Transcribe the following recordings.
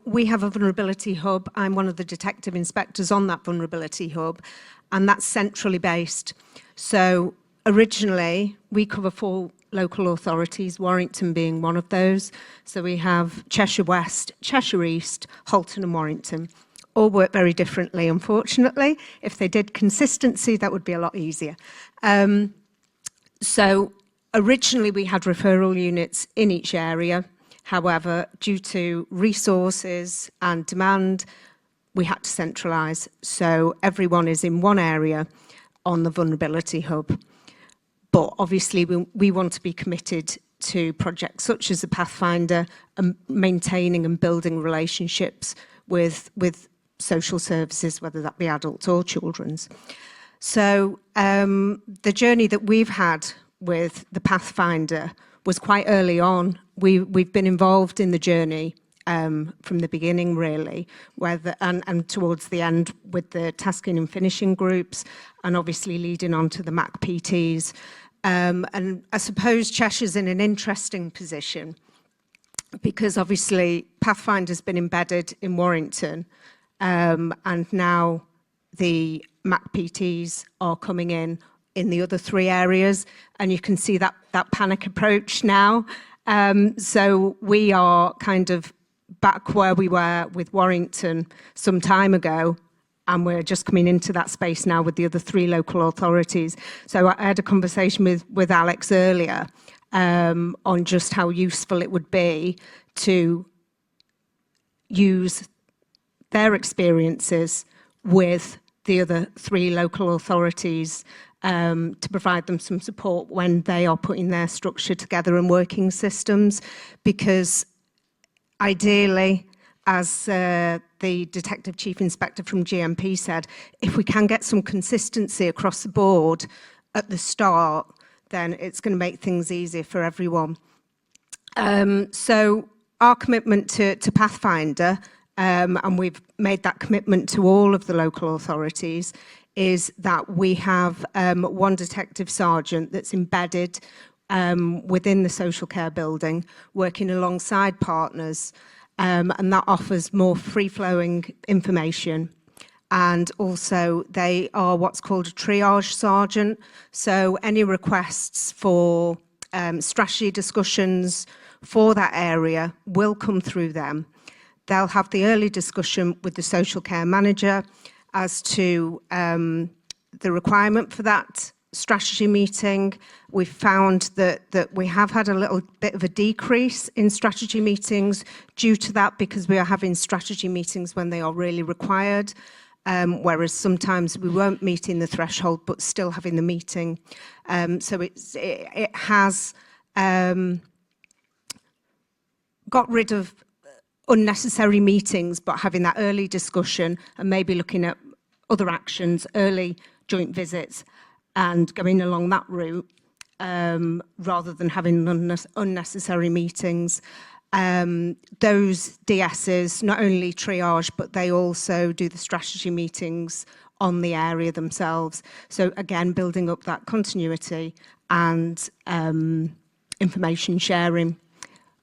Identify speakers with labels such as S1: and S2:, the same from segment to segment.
S1: we have a vulnerability hub. I'm one of the detective inspectors on that vulnerability hub, and that's centrally based. So originally, we cover 4 local authorities, Warrington being one of those. So we have Cheshire West, Cheshire East, Bolton and Warrington. All work very differently, unfortunately. If they did consistency, that would be a lot easier. So originally we had referral units in each area. However, due to resources and demand, we had to centralise. So everyone is in one area on the vulnerability hub. But obviously we want to be committed to projects such as the Pathfinder and maintaining and building relationships with social services, whether that be adults or children's. So the journey that we've had with the Pathfinder was quite early on. We've been involved in the journey from the beginning, really, and towards the end with the tasking and finishing groups, and obviously leading on to the MAC PTs. And I suppose Cheshire's in an interesting position because obviously Pathfinder's been embedded in Warrington, and now the MAC PTs are coming in the other 3 areas, and you can see that panic approach now. So we are kind of back where we were with Warrington some time ago, and we're just coming into that space now with the other 3 local authorities. So I had a conversation with Alex earlier on just how useful it would be to use their experiences with the other 3 local authorities to provide them some support when they are putting their structure together and working systems, because ideally, as the Detective Chief Inspector from GMP said, if we can get some consistency across the board at the start, then it's going to make things easier for everyone. So our commitment to Pathfinder, and we've made that commitment to all of the local authorities, is that we have 1 detective sergeant that's embedded within the social care building, working alongside partners, and that offers more free-flowing information. And also they are what's called a triage sergeant. So any requests for strategy discussions for that area will come through them. They'll have the early discussion with the social care manager as to the requirement for that strategy meeting. We've found that we have had a little bit of a decrease in strategy meetings due to that, because we are having strategy meetings when they are really required, whereas sometimes we won't meet in the threshold but still having the meeting. So it has got rid of unnecessary meetings, but having that early discussion and maybe looking at other actions, early joint visits, and going along that route rather than having unnecessary meetings. Those DSs not only triage, but they also do the strategy meetings on the area themselves. So again, building up that continuity and information sharing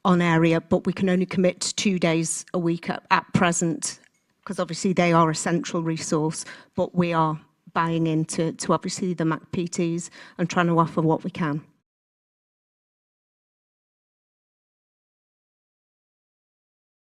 S1: on area, but we can only commit to 2 days a week at present, because obviously they are a central resource, but we are buying into obviously the MAC PTs and trying to offer what we can.